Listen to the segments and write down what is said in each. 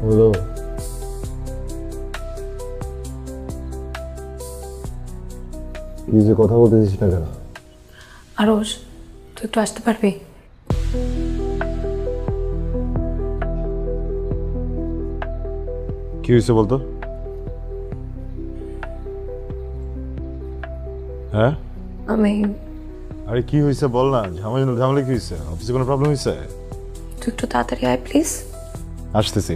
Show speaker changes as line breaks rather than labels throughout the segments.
হলো কি যে কথা বলতেছিস না কেন?
আরশ, তুই একটু আসতে পারবি?
কি হয়েছে বলতো? হ্যাঁ,
আমি
আরে কি হয়েছে বল না। ঝামেলা ঝামেলা কি হয়েছে? অফিসে কোনো প্রবলেম হয়েছে?
তুই একটু তাড়াতাড়ি আয় প্লিজ।
আসতেছি।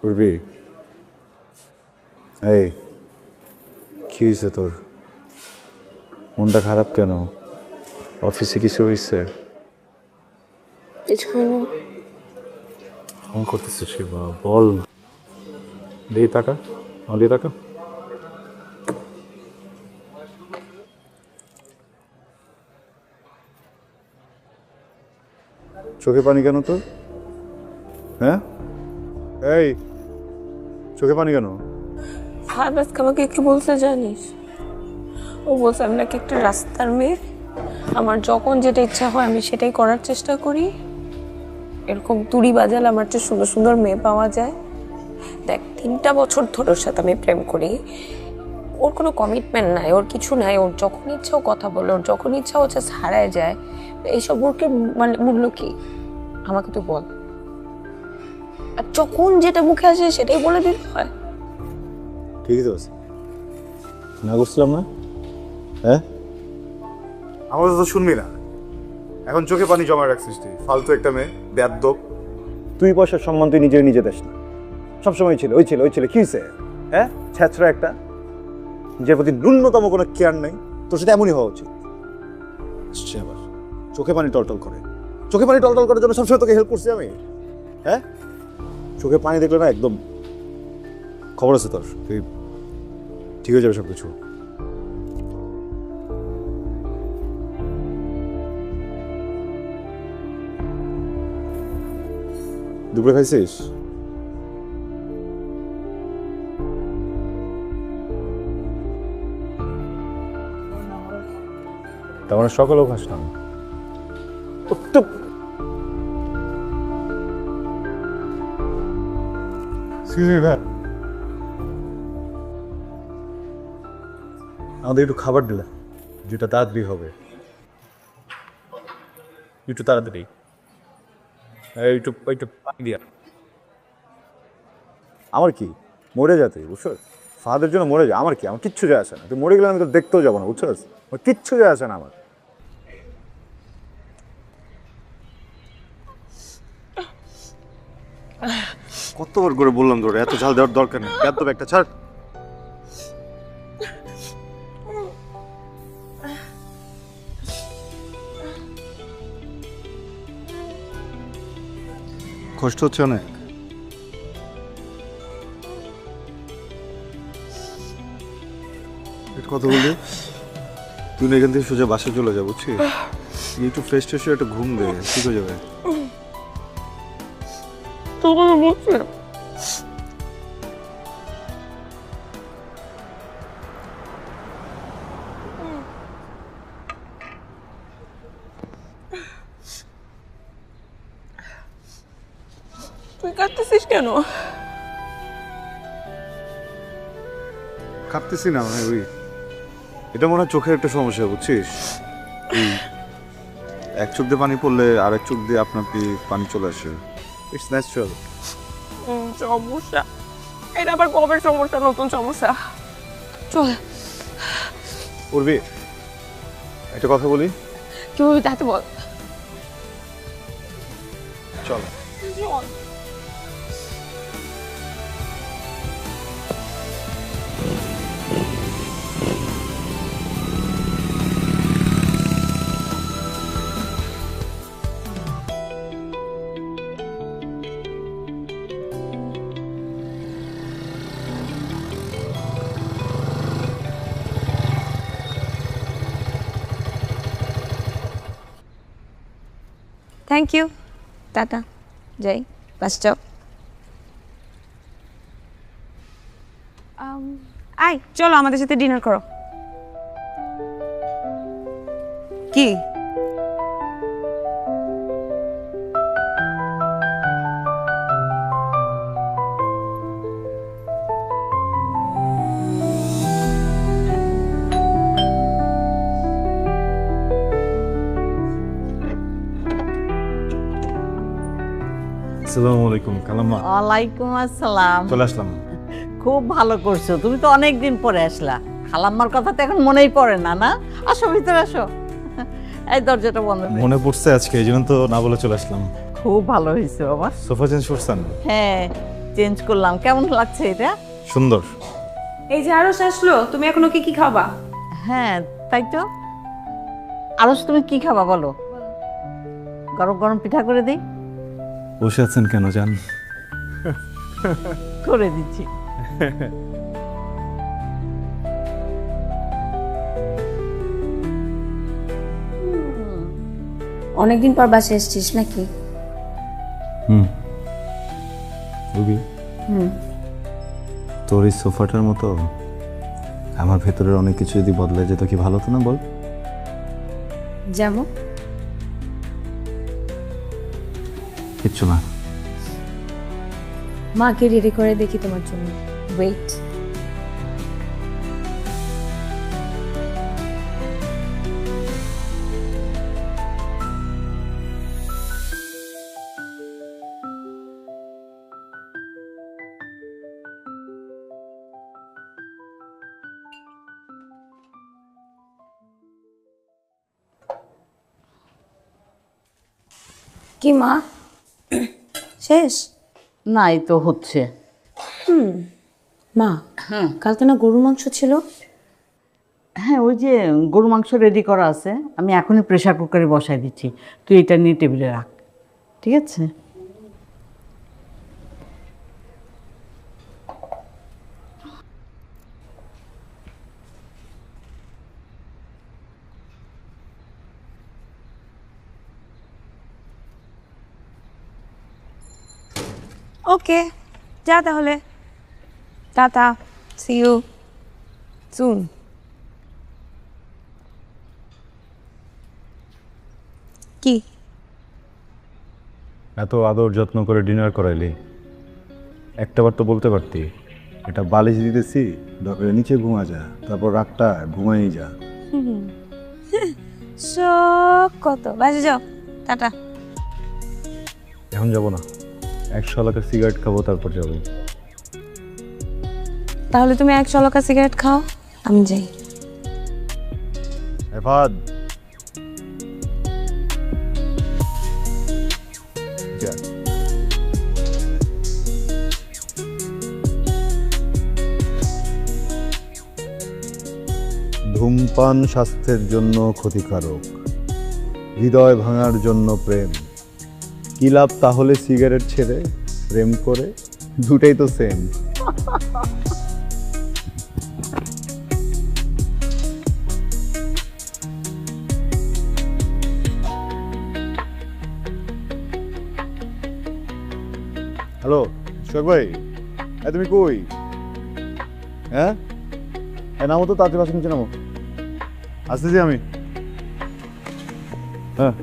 পূর্বী, এই কি হয়েছে তোর? মনটা খারাপ কেন? অফিসে কিছু হয়েছে? ফোন করতেছিস শিবা, বল। দিয়ে টাকা দিয়ে টাকা। চোখে পানি কেন তোর? হ্যাঁ, এই চোখে পানি কেন?
ফাহাদ আজকে আমাকে কি বলতে জানিস? ও বলছে আমি নাকি একটা রাস্তার মেয়ে, আমার যখন যেটা ইচ্ছা হয় আমি সেটাই করার চেষ্টা করি, এরকম তুড়ি বাজালে আমার চেয়ে সুন্দর সুন্দর মেয়ে পাওয়া যায়। দেখ 3টা বছর ধরে ওর সাথে আমি প্রেম করি, ওর কোনো কমিটমেন্ট নাই, ওর কিছু নাই, ওর যখন ইচ্ছা ও কথা বলে, ওর যখন ইচ্ছা হচ্ছে হারায় যায়। এইসব ওরকে মানে মূল্য কি আমাকে তুই বল। আর যখন যেটা মুখে আসে সেটাই বলে দিতে হয়।
ঠিকই তো আছে, না করছিলাম না? হ্যাঁ,
আমার তো শুনবি না। এখন চোখে পানি জমা রাখছিস তুই, ফালতু একটা মেয়ে, বেয়াদ্দব।
তুই পয়সার সম্মান তুই নিজে দেশ না, সবসময় ছিল ওই ছেলে কি হয়েছে? হ্যাঁ, ছ্যাঁচড়া একটা, যে প্রতি ন্যূনতম কোনো কেয়ার নেই। তোর সাথে এমনই হওয়া উচিত। সে আবার চোখে পানি টলটল করে, চোখে পানি টলটল করার জন্য সবসময় তোকে হেল্প করছি আমি। হ্যাঁ, চোখে পানি দেখলে না একদম খবর আছে তোর, তুই ঠিক হয়ে যাবে সব কিছু। দুপুরে খাইছিস? তার মানে সকালেও খাস না?
ভাই,
আমাদের একটু খাবার দিলে যেটা তাড়াতাড়ি হবে, একটু তাড়াতাড়ি। একটু একটু পানি দিয়া। আমার কি মরে যেতে, বুঝছো? ফাদের জন্য মরে যায়, আমার কি? আমার কিচ্ছু যায় আসে না। তুই মরে গেলে আমি তো দেখতেও যাবো না, বুঝছো? আমার কিচ্ছু যায় আসে না আমার।
কতবার করে বললাম তোর এত ঝাল দেওয়ার দরকার নেই, বেয়াদ্দব একটা, ছাড়। কষ্ট হচ্ছে অনেক? একটা কথা বললি, তুই না এখান থেকে সোজা বাসে চলে যা, বুঝছিস? একটু ফ্রেশ ট্রেশ হয়ে একটা ঘুম দে, ঠিক হয়ে যাবে।
তুই কাঁদতেছিস কেন?
কাঁদতেছি না, মানে ওই এটা মনে হয় চোখের একটা সমস্যা, বুঝছিস? এক চোখ দিয়ে পানি পড়লে আরেক চোখ দিয়ে আপনার পানি চলে আসে।
It's natural.
সমস্যা, এটা আবার কবে সমস্যা, নতুন সমস্যা। চল।
উর্বি, একটা কথা বলি।
কি বলবি তাতে বল।
চল।
চল। থ্যাংক ইউ, টাটা, যাই, বাস যাও। আয় চলো আমাদের সাথে ডিনার করো। কি
আসসালামু আলাইকুম কালাম্মা।
ওয়ালাইকুম আসসালাম।
চলে আসলাম।
খুব ভালো করছো, তুমি তো অনেক দিন পরে আসলা। খালাম্মার কথা তো এখন মনেই পড়ে না, না? আসো ভিতরে আসো। এই দরজাটা বন্ধ করে।
মনে পড়ছে আজকে, এই জন্য তো না বলে চলে আসলাম।
খুব ভালো হয়েছে বাবা।
সোফা চেঞ্জ করছেন?
হ্যাঁ, চেঞ্জ করলাম। কেমন লাগছে এটা?
সুন্দর।
এই যে আরো আসলো, তুমি এখন ওকে কি খাবা?
হ্যাঁ তাই তো। আরস তুমি কি খাবা বলো? গরম গরম পিঠা করে দিই?
বসে আছেন কেন জান?
করে দিচ্ছি।
অনেকদিন পর বাসে এসেছিস নাকি?
রুবি, তোর এই সোফাটার মতো আমার ভেতরের অনেক কিছু যদি বদলে যেত কি ভালো হতো না বল?
যেমন?
কিচ্ছু না।
মাকে রেডি করে দেখি তোমার জন্য। ওয়েট। কি মা, শেষ?
না, এই তো হচ্ছে।
মা, কালকে না গরুর মাংস ছিল?
হ্যাঁ, ওই যে গরু মাংস রেডি করা আছে, আমি এখনই প্রেসার কুকারে বসাই দিচ্ছি। তুই এটা নিয়ে টেবিলে রাখ, ঠিক আছে?
ওকে, যা তাহলে, টাটা, সি ইউ সুন। কি
এত আদর যত্ন করে ডিনার করাইলি, একটাবার তো বলতে পারতি এটা বালিশ দিতেছি, দরকারে নিচে ঘুমা যা, তারপর রাতটা ঘুমাই যা।
শখ কত, বাজে যাও, টাটা।
এখন যাবো না, 100 এলাকার সিগারেট খাবো, তারপর যাবো।
তাহলে তুমি 1 চলকা সিগারেট খাও, আমি যাই।
এফাদ, যা। ধূমপান স্বাস্থ্যের জন্য ক্ষতিকারক, হৃদয় ভাঙার জন্য প্রেম। কি লাভ তাহলে সিগারেট ছেড়ে প্রেম করে? দুটাই তো সেম। হ্যালো শোক ভাই, তুমি কই? হ্যাঁ, নামো তো তাড়াতাড়ি, বাসন নিচে নামো। আসতেছি আমি। হ্যাঁ,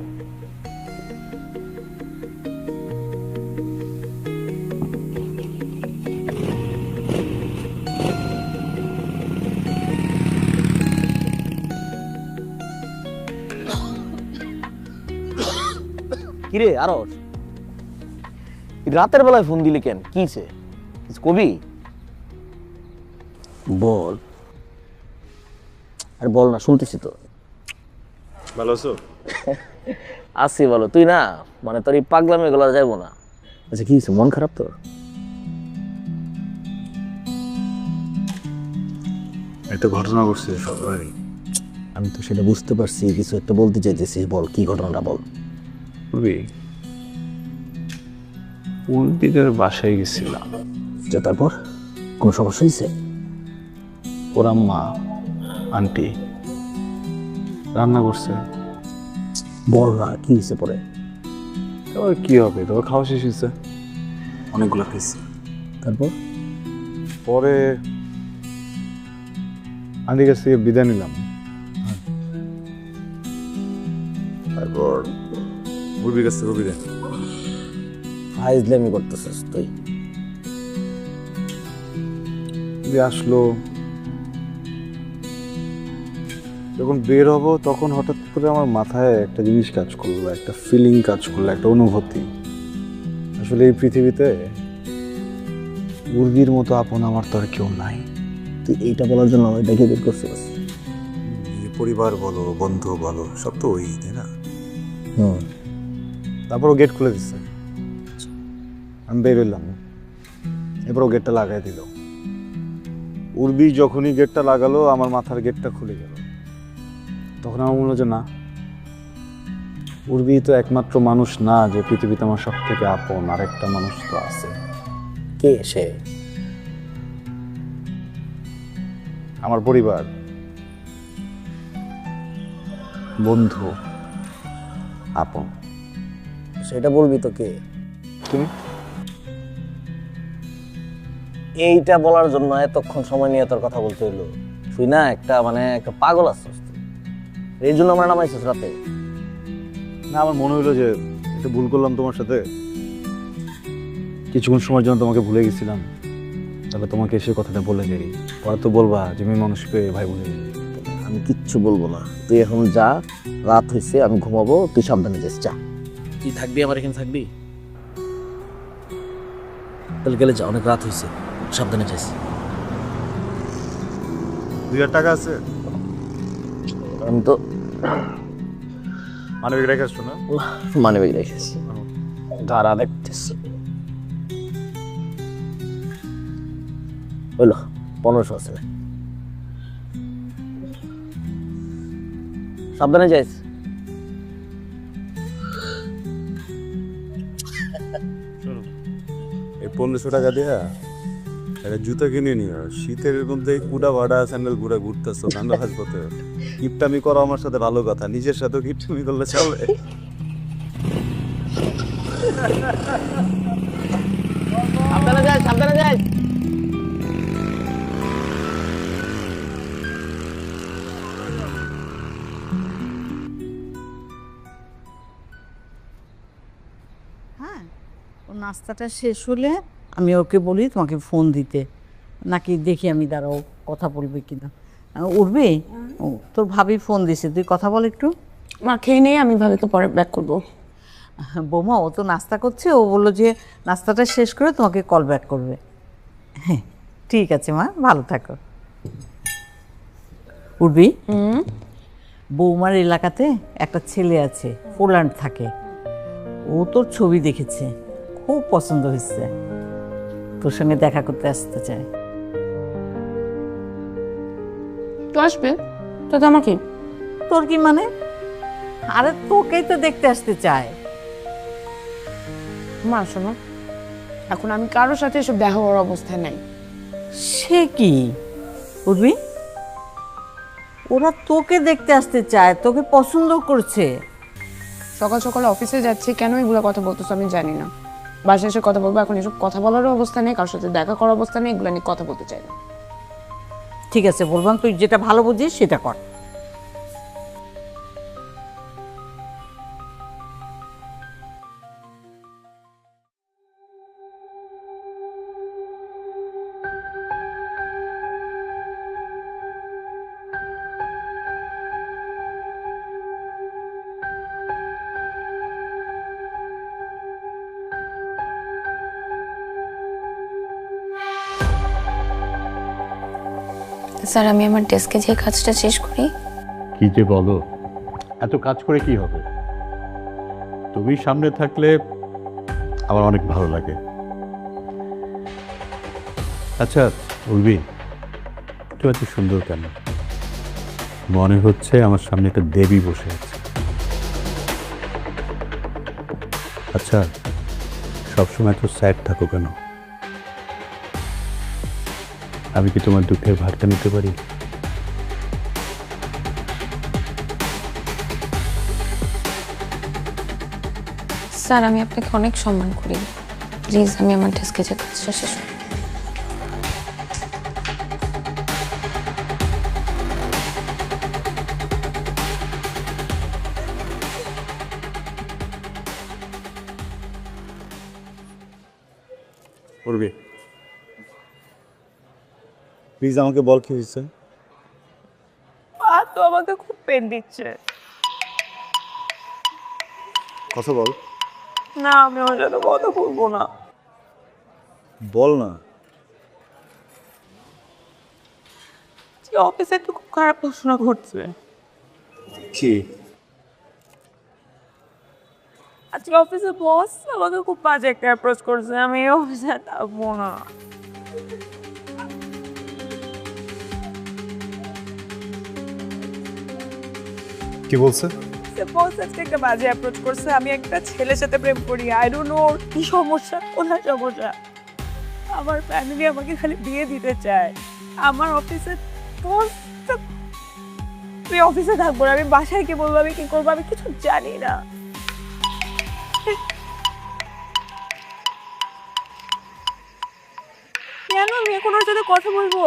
কিরে আরস, রাতের বেলায় ফোন দিলি কেন? কিছে কবি? বল। আরে বল না, শুনতেছি তো।
ভালো আছো?
আসি বলো। তুই না মানে তোর এই পাগলামে গলা যাইবো না। আচ্ছা কি হয়েছে, মন খারাপ তোর?
একটা ঘটনা ঘটছে সবাই।
আমি তো সেটা বুঝতে পারছি, কিছু একটা বলতে চাইতেছিস, বল কি ঘটনাটা বল।
উর্বিদের বাসায় গেছিলাম।
যা তারপর কোন সমস্যা হয়েছে?
ওর আম্মা আন্টি রান্না করছে।
বল না কি হয়েছে পরে।
এবার কি হবে, তোর খাওয়া শেষ হয়েছে, অনেকগুলো খাইছি।
তারপর
পরে আন্টির কাছ থেকে বিদায় নিলাম।
তারপর মুরবির কাছ থেকে বিদায়।
ফাইজলামি করতেছিস তুই।
আসলো, যখন বের হব তখন হঠাৎ করে আমার মাথায় একটা জিনিস কাজ করলো, একটা ফিলিং কাজ করলো, একটা অনুভূতি। আসলে এই পৃথিবীতে মুরগির মতো আপন আমার তো আর কেউ নাই।
তুই এইটা বলার জন্য আমি ডেকে বের করছিস?
পরিবার বলো, বন্ধু বলো, সব তো ওই, তাই না?
হুম।
তারপর ও গেট খুলে দিচ্ছে, আমি বের হইলাম। এবার ও গেটটা লাগাই দিল। উর্বি যখনই গেটটা লাগালো আমার মাথার গেটটা খুলে গেল। তখন আমার মনে হলো যে না, উর্বি তো একমাত্র মানুষ না যে পৃথিবীতে আমার সব থেকে আপন। আরেকটা মানুষ তো আছে।
কে সে?
আমার পরিবার, বন্ধু, আপন।
সেটা বলবি তো কে?
তুমি?
এইটা বলার জন্য এতক্ষণ সময় নিয়ে তোর কথা বলতে হইলো? তুই না একটা মানে একটা পাগল আসছিস তুই। এই জন্য আমরা নামাইছিস রাতে?
না, আমার মনে হলো যে একটু ভুল করলাম তোমার সাথে, কিছুক্ষণ সময়ের জন্য তোমাকে ভুলে গেছিলাম। তাহলে তোমাকে এসে কথাটা বলে যাই, পরে তো বলবা যে মেয়ে মানুষ পেয়ে ভাই বোনের।
আমি কিচ্ছু বলবো না, তুই এখন যা, রাত হয়েছে, আমি ঘুমাবো, তুই সাবধানে যাস, যা। তুই থাকবি আমার এখানে থাকবি? তাহলে গেলে যা, অনেক রাত হয়েছে, সাবধানে যাস।
2000 টাকা আছে?
আমি তো
মানবিক রেখে আসছো না?
মানে বেগে রেখেছি, ধারা দেখতেছি। হইলো 1500 আছে। সাবধানে যাইস।
এই 1500 টাকা দিয়া একটা জুতা কিনে নিও। শীতের মধ্যে কুড়া ভাড়া স্যান্ডেল ঘুরা ঘুরতেছো ঠান্ডা হাসপাতে। কিপটামি করো আমার সাথে ভালো কথা, নিজের সাথেও কিপটামি করলে চলে।
সাবধানে যাইস, সাবধানে যাইস।
হ্যাঁ, ও নাস্তাটা শেষ হলে আমি ওকে বলি তোমাকে ফোন দিতে, নাকি দেখি আমি দাঁড়াও কথা বলবে কিনা। উঠবে? ও তোর ভাবি ফোন দিছে, তুই কথা বল একটু।
মা খেয়ে নেই, আমি ভাবিকে পরে ব্যাক করবো।
বৌমা ও তো নাস্তা করছে, ও বললো যে নাস্তাটা শেষ করে তোমাকে কল ব্যাক করবে। হ্যাঁ ঠিক আছে মা, ভালো থাকো। উঠবি? বৌমার এলাকাতে একটা ছেলে আছে, পোল্যান্ড থাকে। ও তোর ছবি দেখেছে, খুব পছন্দ হয়েছে, তোর সঙ্গে দেখা করতে আসতে চায়।
তো আসবে, তো আমাকে
তোর কি মানে? আরে তোকেই তো দেখতে আসতে চায়।
মা শোনো, এখন আমি কারোর সাথে এসব দেখা হওয়ার অবস্থায় নাই।
সে কি উঠবি? ওরা তোকে দেখতে আসতে চায়, তোকে পছন্দ করছে।
সকাল সকাল অফিসে যাচ্ছি, কেন এগুলো কথা বলতেছো আমি জানি না। বাসায় এসে কথা বলবো, এখন এসব কথা বলারও অবস্থা নেই, কারোর সাথে দেখা করার অবস্থা নেই, এগুলো নিয়ে কথা বলতে চাই না।
ঠিক আছে বলবাম, তুই যেটা ভালো বুঝিস সেটা কর।
স্যার আমি আমার ডেস্কে যে কাজটা শেষ করি।
কি যে বলো, এত কাজ করে কি হবে? তুমি সামনে থাকলে আমার অনেক ভালো লাগে। আচ্ছা উর্বি, তুমি এত সুন্দর কেন? মনে হচ্ছে আমার সামনে একটা দেবী বসে আছে। আচ্ছা, সবসময় এত স্যাড থাকো কেন? আমি কি তোমার দুঃখের ভাগটা নিতে পারি?
স্যার আমি আপনাকে অনেক সম্মান করি, প্লিজ আমি আমার ডেস্কে যে কাজটা শেষ করি।
করবি প্লিজ আমাকে বল কি হয়েছে।
পা তো আমাকে খুব পেন দিচ্ছে।
কথা বল।
না আমি ওর সাথে কথা বলবো না।
বল না।
অফিসে তো খুব খারাপ ঘটনা ঘটছে।
কি?
আজকে অফিসে বস আমাকে খুব বাজে একটা অ্যাপ্রোচ করছে, আমি অফিসে থাকবো না।
কি বলছে?
বস আজকে একটা বাজে অ্যাপ্রোচ করছে, আমি একটা ছেলের সাথে প্রেম করি। আই ডোন্ট নো কি সমস্যা, কোথায় সমস্যা। আমার ফ্যামিলি আমাকে খালি বিয়ে দিতে চায়। আমার অফিসে বস, তুই অফিসে থাকবো না, আমি বাসায় কি বলবো, আমি কি করবো, আমি কিছু জানি না। কেন আমি এখন ওর সাথে কথা বলবো?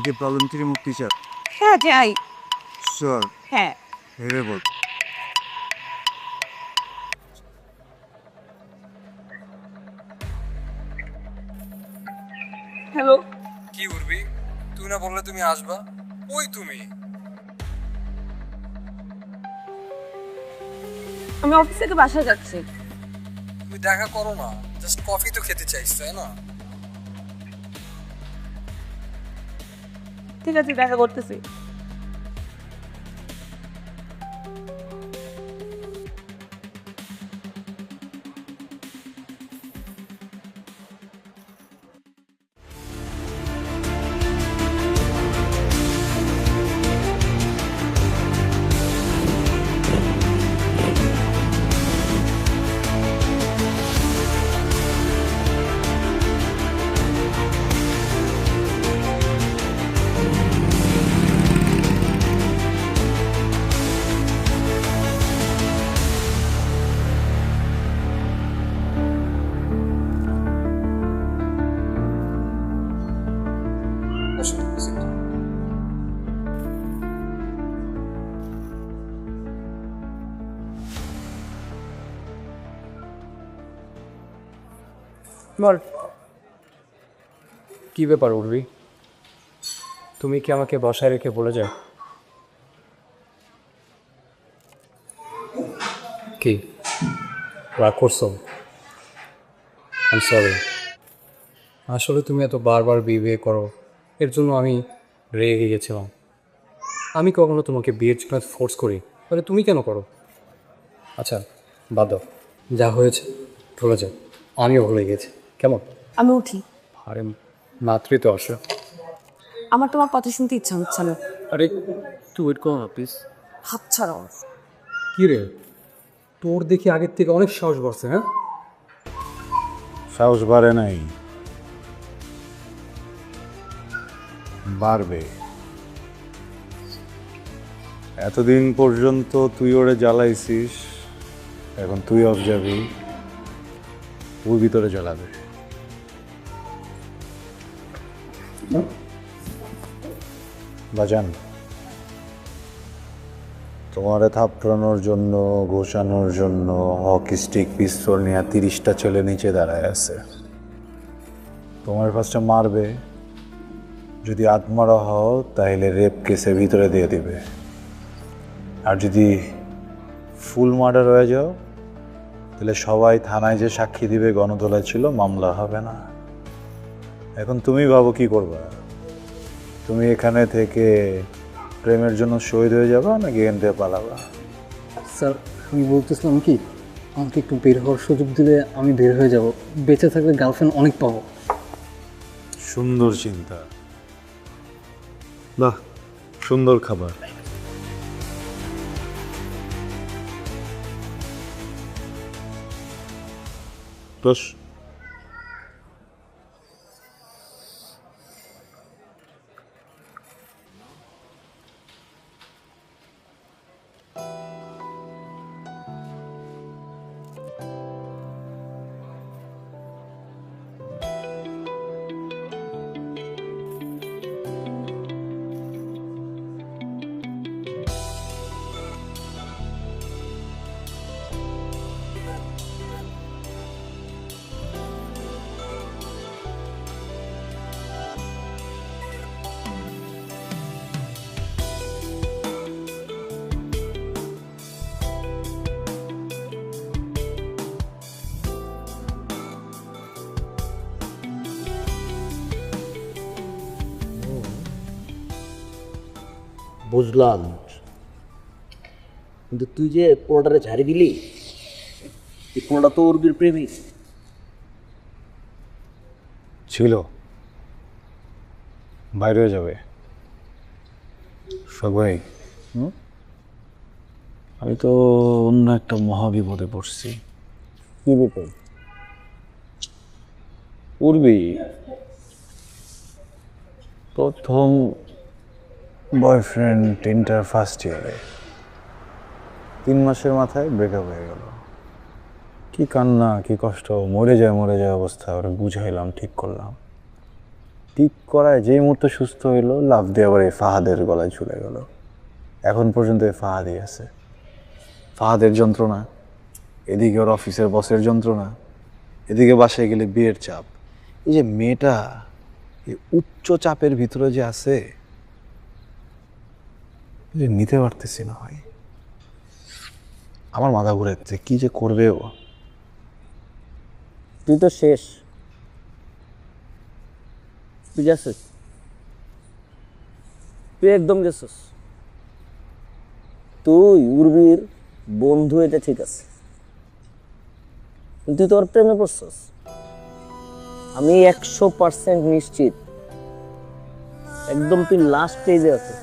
কি প্রবলেম থেকে মুক্তি চাও?
হ্যাঁ যাই।
শিওর?
হ্যাঁ
ভেবে বল।
হ্যালো।
কি উর্বি, তুই না বললে তুমি আসবা? ওই তুমি।
আমি অফিস থেকে বাসায় যাচ্ছি।
তুমি দেখা করো না, জাস্ট কফি তো খেতে চাইছ তাই না?
ঠিক আছে দেখা করতেছি।
বল কি ব্যাপার উর্বি, তুমি কি আমাকে বসায় রেখে বলে যাও? কি রাগ করছো? I am sorry. আসলে তুমি এত বারবার বিয়ে করো, এর জন্য আমি রেগে গেছিলাম। আমি কখনো তোমাকে বিয়ের জন্য ফোর্স করি, তাহলে তুমি কেন করো? আচ্ছা বাদ দাও, যা হয়েছে ভুলে যাও, আমিও ভুলে গেছি। কেমন?
আমি উঠি।
আরে মাত্রই তো আসো।
আমার তোমার কথা শুনতে ইচ্ছা হচ্ছে না।
আরে তুই ওয়েট কর না প্লিজ।
হাত ছাড়াও।
কী রে, তোর দেখি আগের থেকে অনেক সাহস বাড়ছে। হ্যাঁ
সাহস বাড়ে নাই, বাড়বে। এতদিন পর্যন্ত তুই ওরে জ্বালাইছিস, এখন তুই অফ যাবি, ওর ভিতরে জ্বালাবে। বাজান, তোমারে থাপড়ানোর জন্য, ঘোষানোর জন্য হকি স্টিক পিস্তল নিয়ে 30টা ছেলে নিচে দাঁড়ায় আছে। তোমার ফার্স্টে মারবে, যদি আত্মারা হও তাহলে রেপ কেসে ভিতরে দিয়ে দিবে, আর যদি ফুল মার্ডার হয়ে যাও তাহলে সবাই থানায় যে সাক্ষী দিবে গণধোলাই ছিল, মামলা হবে না। এখন তুমি ভাবো কি করবা? তুমি এখানে থেকে প্রেমের জন্য শহীদ হয়ে যাবা নাকি এখান থেকে পালাবা?
স্যার আমি বলতেছিলাম কি, আমাকে একটু বের হওয়ার সুযোগ দিলে আমি বের হয়ে যাব। বেঁচে থাকলে গার্লফ্রেন্ড অনেক পাবো।
সুন্দর চিন্তা, বাহ, সুন্দর খাবার। বস।
বুঝলাম, কিন্তু তুই যে পোলাটারে ঝাড়ি দিলি, এই পোলাটা তো উর্বির প্রেমিক
ছিল, বাইরে হয়ে যাবে। সবাই আমি তো অন্য একটা মহাবিপদে পড়ছি।
কি বিপদ?
উর্বি প্রথম বয়ফ্রেন্ড ইন্টার ফার্স্ট ইয়ারে, 3 মাসের মাথায় ব্রেকআপ হয়ে গেল। কি কান্না, কি কষ্ট, মরে যায় অবস্থা। ওরা বুঝাইলাম, ঠিক করলাম। ঠিক করায় যেই মুহূর্তে সুস্থ হইলো, লাফ দিয়ে আবার এই ফাহাদের গলায় ঝুলে গেল। এখন পর্যন্ত এই ফাহাদই আছে। ফাহাদের যন্ত্রণা, এদিকে ওর অফিসের বসের যন্ত্রণা, এদিকে বাসায় গেলে বিয়ের চাপ। এই যে মেয়েটা এই উচ্চ চাপের ভিতরে যে আছে, নিতে পারতেছি না ভাই। আমার মাথা ঘুরে যাচ্ছে, কি যে করবে ও।
তুই তো শেষ, তুই গেছিস, তুই একদম গেছিস। তুই উর্বির বন্ধু, এটা ঠিক আছে, কিন্তু তুই তোর প্রেমে পড়ছিস। আমি 100% নিশ্চিত, একদম তুই লাস্ট স্টেজে আছিস।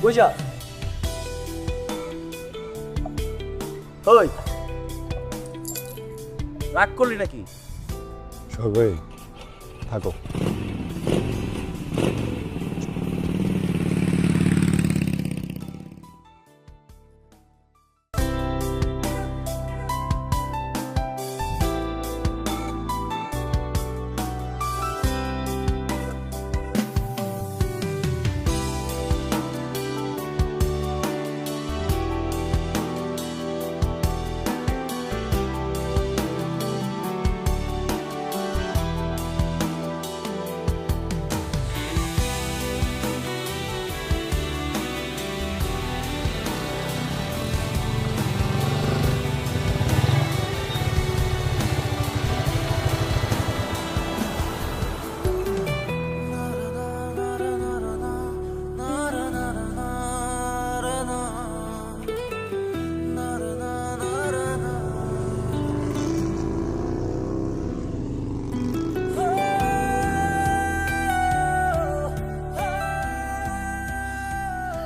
বুঝা ওই রাগ করলি নাকি?
সবাই থাকো।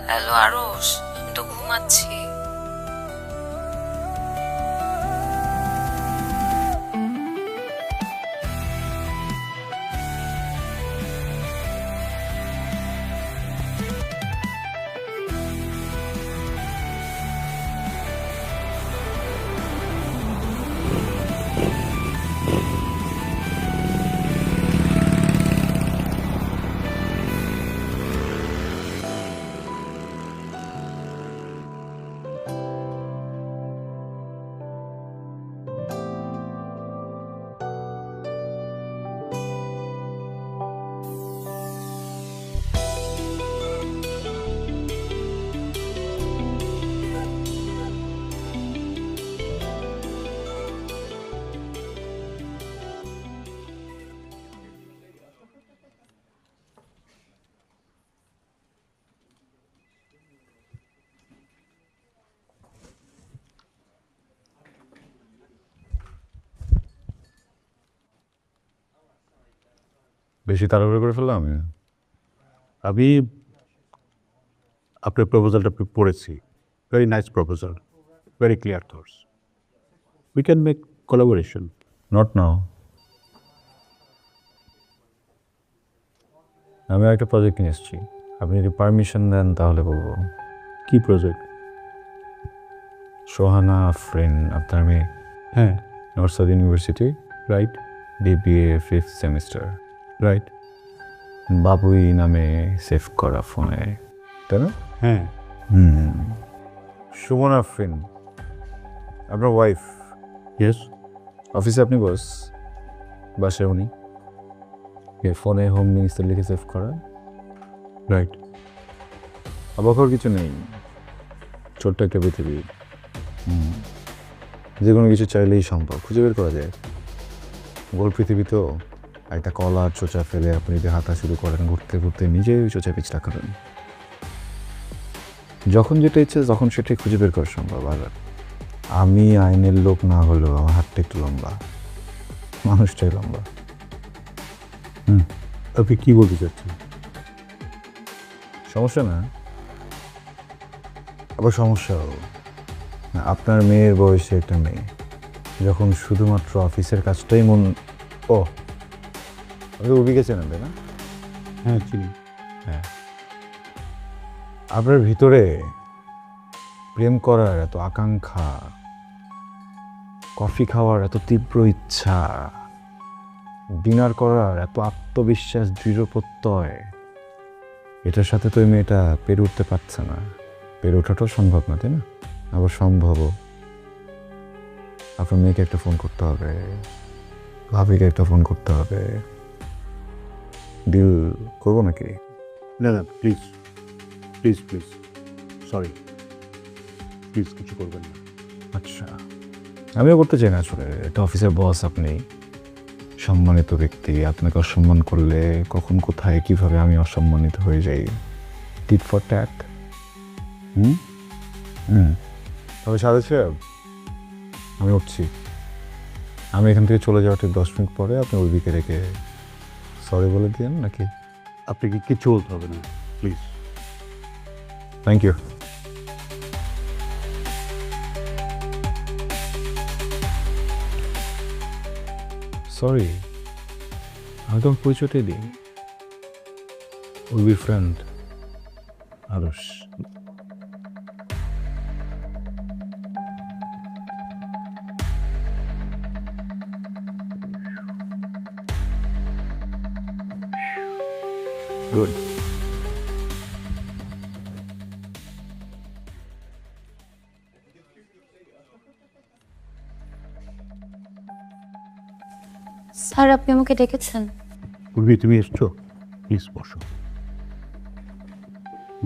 হ্যালো আরশ, আমি তো ঘুমাচ্ছি।
বেশি তাড়াহুড়ো করে ফেললাম আমি আপনার প্রপোজালটা পড়েছি very nice proposal very clear thoughts we can make collaboration
not now. আমি একটা প্রজেক্ট নিয়ে এসেছি, আপনি যদি পারমিশন দেন তাহলে বলবো।
কি প্রজেক্ট?
সোহানা ফ্রেন্ড, আপনার মেয়ে,
হ্যাঁ,
নর্সাদ university,
right
DBA 5th semester,
right,
Babui নামে সেভ করা ফোনে, তাই না?
হ্যাঁ।
সুমনা ফ্রেন্ড, আপনার ওয়াইফ,
ইয়েস,
অফিসে আপনি বস, বাসায় উনি, ফোনে হোম মিনিস্টার লিখে সেভ করা।
রাইট।
অবাক হওয়ার কিছু নেই, ছোট্ট একটা পৃথিবী, যে কোনো কিছু চাইলেই সম্ভব, খুঁজে বের করা যায়। গোল পৃথিবী তো, একটা কলার চোচা ফেলে আপনি যদি হাঁটা শুরু করেন, ঘুরতে ঘুরতে নিজেই ওই চোচা পিছটা করেন। যখন যেটা ইচ্ছে তখন সেটাই খুঁজে বের করা সম্ভব। আর আমি আইনের লোক না হলেও আমার হাতটা একটু লম্বা, মানুষটাই লম্বা।
আপনি কি বলতে চাচ্ছেন?
সমস্যা না, আবার সমস্যাও। আপনার মেয়ের বয়সে একটা মেয়ে যখন শুধুমাত্র অফিসের কাজটাই ও আপনি অভিজ্ঞ চেনেন তাই না?
হ্যাঁ, চিনি।
হ্যাঁ, আপনার ভিতরে প্রেম করার এত আকাঙ্ক্ষা, কফি খাওয়ার এত তীব্র ইচ্ছা, ডিনার করার এত আত্মবিশ্বাস, দৃঢ় প্রত্যয়, এটার সাথে তো এই মেয়েটা পেরে উঠতে পারছে না। পেরে ওঠাটাও সম্ভব না, তাই না? আবার সম্ভবও। আপনার মেয়েকে একটা ফোন করতে হবে, ভাবিকে একটা ফোন করতে হবে। ডিল করবো নাকি?
না না, please please please, sorry, please কিছু করবেন না।
আচ্ছা, আমিও করতে চাই না আসলে। একটা অফিসের বস আপনি, সম্মানিত ব্যক্তি, আপনাকে অসম্মান করলে কখন কোথায় কিভাবে আমি অসম্মানিত হয়ে যাই। Tit for tat. তবে সাদেক সাহেব, আমি উঠছি। আমি এখান থেকে চলে যাওয়ার ঠিক 10 মিনিট পরে আপনি ওই দিকে রেখে সরি বলে দিন নাকি?
আপনাকে কিচ্ছু বলতে হবে না, প্লিজ।
Thank you. সরি, আমি তোমার পরিচয়টাই দিই। Will be friend, Arsh. Good.
Sir, আপনি আমাকে ডেকেছেন?
পূর্বী, তুমি এসছো, প্লিজ বসো।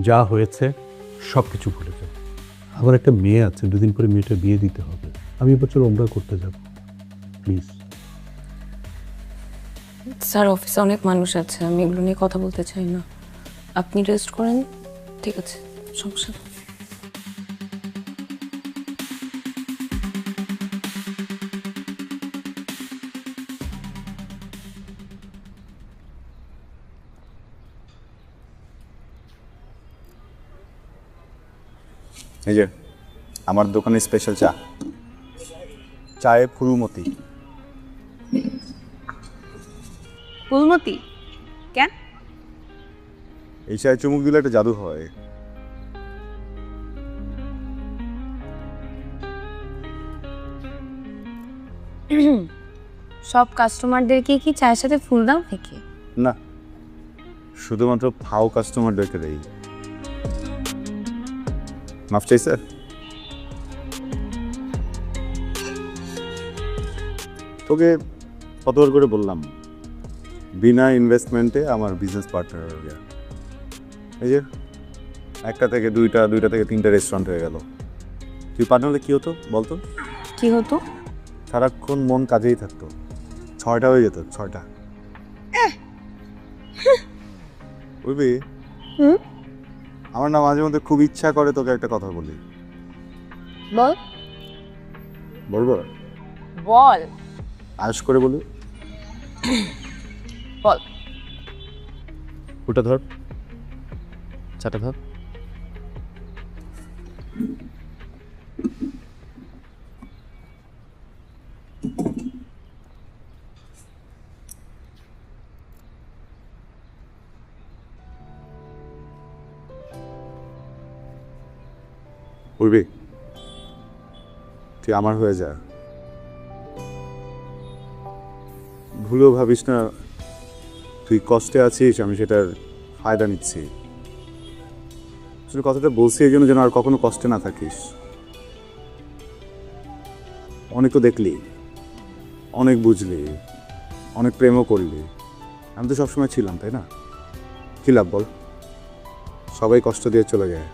যা হয়েছে সব কিছু ভুলে যাও। আমার একটা মেয়ে আছে, 2 দিন পরে মেয়েটা বিয়ে দিতে হবে। আমি এবছর ওমরা করতে যাব, প্লিজ।
স্যার, অফিসে অনেক মানুষ আছে, আমি এগুলো নিয়ে কথা বলতে চাই না। আপনি রেস্ট করেন, ঠিক আছে? সমস্যা নেই।
এই যে আমার দোকানে স্পেশাল চা, চায়ে ফুলমতি।
ফুলমতি কেন?
এই চায়ে চুমুক দিলে একটা জাদু হয়।
সব কাস্টমারদেরকে কি চায়ের সাথে ফুল দাও নাকি?
না, শুধুমাত্র ফাও কাস্টমারদেরকে দেই। মাফ চাই স্যার। তোকে কতবার করে বললাম, বিনা ইনভেস্টমেন্টে আমার বিজনেস পার্টনার হয়ে গেল। এই যে 1টা থেকে 2টা, 2টা থেকে 3টা রেস্টুরেন্ট হয়ে গেল। তুই পার্টনার হলে কী হতো বলতো?
কি হতো?
সারাক্ষণ মন কাজেই থাকতো। 6টা হয়ে যেত, 6টা। বুঝবি, আমার না মাঝে মধ্যে খুব ইচ্ছা করে তোকে একটা কথা বলি।
বল।
বলবো?
বল।
আয়েশ করে বলি।
বল।
ওটা ধর, চাটা ধর।
উর্বি, তুই আমার হয়ে যা। ভুলেও ভাবিস না তুই কষ্টে আছিস, আমি সেটার ফায়দা নিচ্ছি। আসলে কথাটা বলছি এই জন্য যেন আর কখনো কষ্টে না থাকিস। অনেক তো দেখলি, অনেক বুঝলি, অনেক প্রেমও করলি। আমি তো সবসময় ছিলাম, তাই না? কি লাভ বল? সবাই কষ্ট দিয়ে চলে যায়,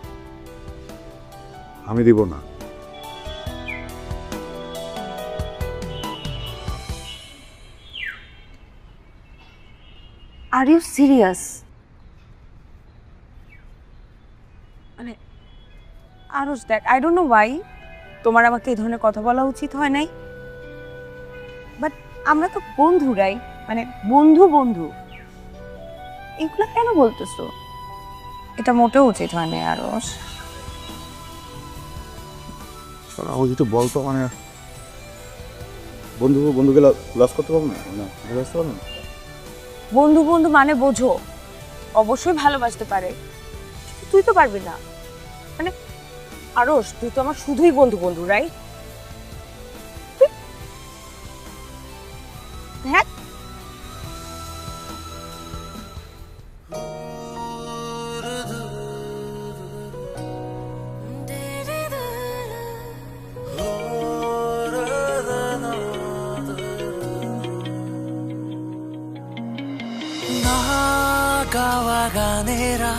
আমি দিব না।
Are you serious? মানে আরস দেখ, আই ডোন্ট নো ওয়াই তোমার আমাকে এই ধরনের কথা বলা উচিত হয় নাই, বাট আমরা তো বন্ধুরাই, মানে বন্ধু বন্ধু, এগুলো কেন বলতেছো? এটা মোটেও উচিত হয় না আরস।
আমার কিছু বলতো, মানে বন্ধুকে লস করতে পারবো না, বুঝতে পারবো না।
বন্ধু বন্ধু মানে বোঝো, অবশ্যই ভালোবাসতে পারে, তুই তো পারবি না। মানে আরস, তুই তো আমার শুধুই বন্ধু বন্ধু, রাইট? হ্যাঁ,
গাওয়া গানেরা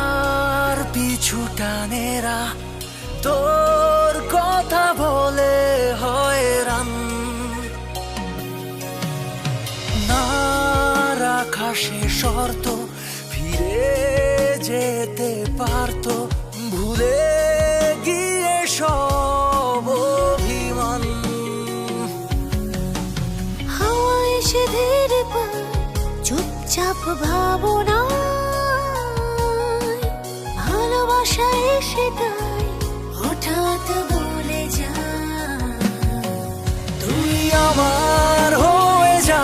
আর পিছু টানেরা তোর কথা বলে হয়রান, না রাখা সে শর্ত ফিরে যেতে পারতো, ভুলে গিয়ে সব অভিমান।
হাওয়া এসে ধীরে পায় চুপচাপ ভাবনা, ভালোবাসা এসে তাই হঠাৎ বলে যা,
তুই আমার হয়ে যা,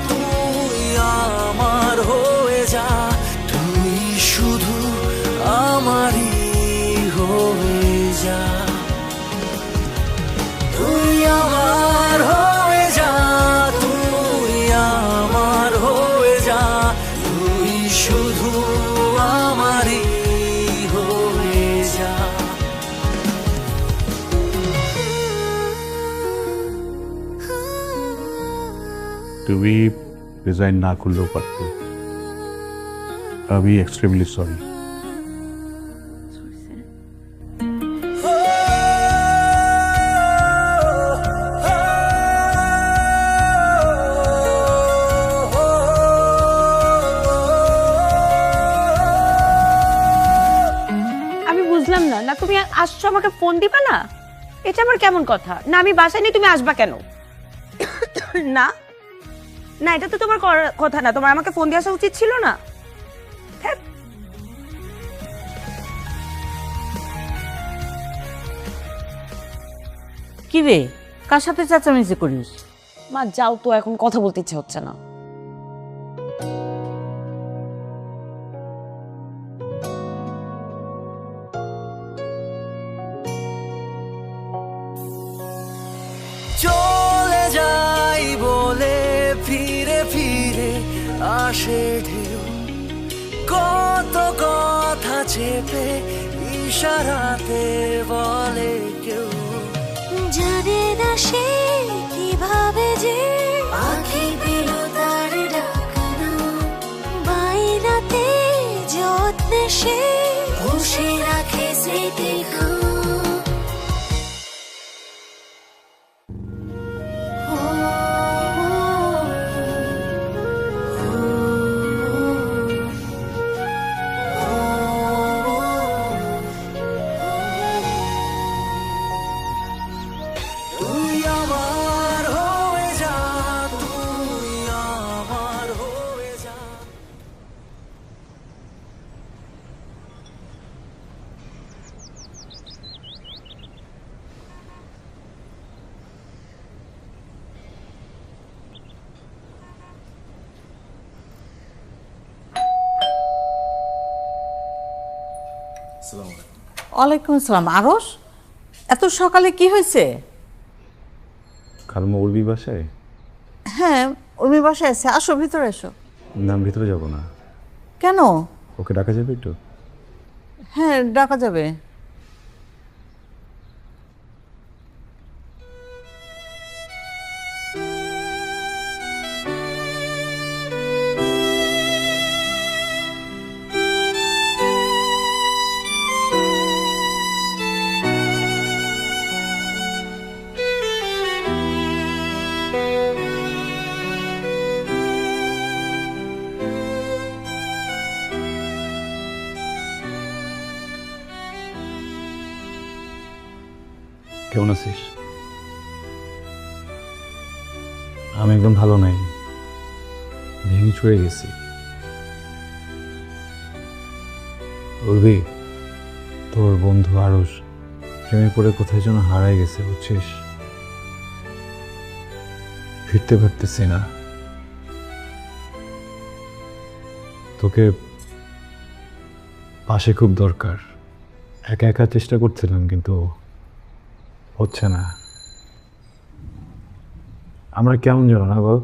তুই আমার হয়ে যা, তুই শুধু আমারই হয়ে যা, তুই আমার হয়ে যা, তুই আমার হয়ে যা, তুই শুধু আমারই হয়ে যা।
তুমি রিজাইন না করলেও পারতে। আমি এক্সট্রিমলি সরি।
আমি বুঝলাম না, না তুমি আসছো আমাকে ফোন দিবা না, এটা আমার কেমন কথা? না আমি বাসায় নেই, তুমি আসবা কেন? না না, এটা তো তোমার কথা না, তোমার আমাকে ফোন দিয়ে আসা উচিত ছিল না।
কি রে, কার সাথে চেঁচামেচি করিস?
মা যাও তো, এখন কথা বলতে ইচ্ছে হচ্ছে না।
চলে যাই বলে ফিরে ফিরে আসে ঢেউ, কত কথা চেপে ইশারাতে বলে কেউ,
জানে না সে কিভাবে যে পাখি পেল তার ডাকনা, বাইরাতে যত্নে সে বসে রাখে স্মৃতি খান।
তুই আমার হয়ে যা, তুই আমার হয়ে যা।
ওয়ালাইকুম আসসালাম। আরস, এত সকালে কি হয়েছে?
খালমা উর্বি বাসায়?
হ্যাঁ, উর্মি বাসায় আছে, আসো ভিতরে এসো।
না, আমি ভিতরে যাবো না।
কেন?
ওকে ডাকা যাবে একটু?
হ্যাঁ, ডাকা যাবে।
কেমন আছিস? আমি একদম ভালো নাই, ভেঙে চড়ে গেছি। উর্বি, তোর বন্ধু আরস প্রেমে পড়ে কোথায় যেন হারাই গেছে, বুঝছিস? ফিরতে পারতেছি না। তোকে পাশে খুব দরকার। একা একা চেষ্টা করছিলাম, কিন্তু হচ্ছে না। আমরা কেমন জানো না বল,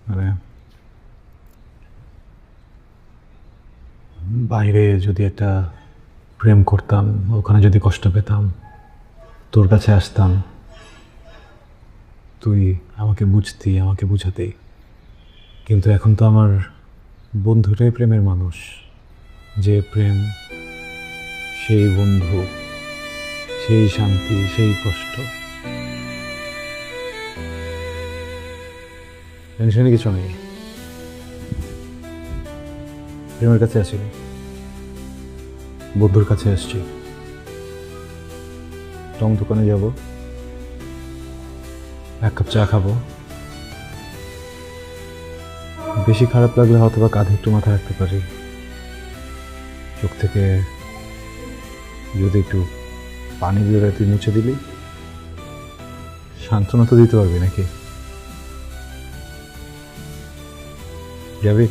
মানে বাইরে যদি একটা প্রেম করতাম, ওখানে যদি কষ্ট পেতাম, তোর কাছে আসতাম, তুই আমাকে বুঝতি, আমাকে বুঝাতে। কিন্তু এখন তো আমার বন্ধুটাই প্রেমের মানুষ। যে প্রেম, সেই বন্ধু, সেই শান্তি, সেই কষ্ট। টেনশনে কিছু নেই, প্রেমের কাছে আসিনি, বন্ধুর কাছে আসছি। টং দোকানে যাব, এক কাপ চা খাবো। বেশি খারাপ লাগলে হয়তো বা কাঁধে একটু মাথা রাখতে পারি। চোখ থেকে যদি একটু পানি দিয়ে তুই মুছে দিলি, সান্ত্বনা তো দিতে পারবি নাকি? যাবি?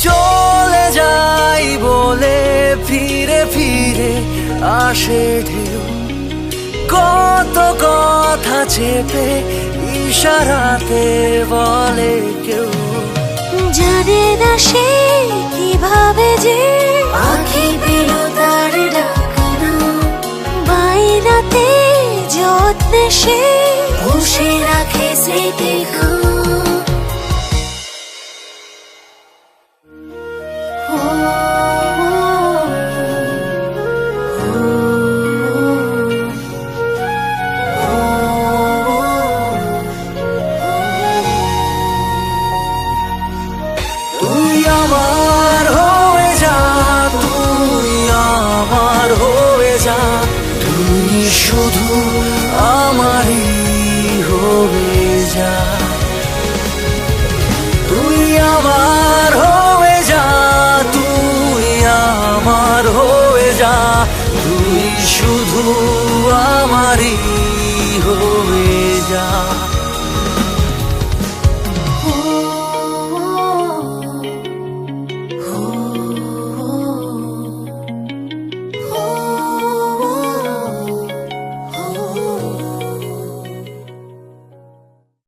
চলে যাই বলে ফিরে ফিরে আসে ঢেউ, কত কথা চেপে ইশারাতে বলে কেউ।
জানে না সে কিভাবে যে আখি পেল তার ডাকানো, বাইরাতে যত্নে সে বসে রাখে স্মৃতি
তুই আমার হয়ে যা, তুই আমার হয়ে যা, তুই শুধু আমারই হয়ে যা। তুই আমার হয়ে যা, তুই আমার হয়ে যা, তুই শুধু আমারই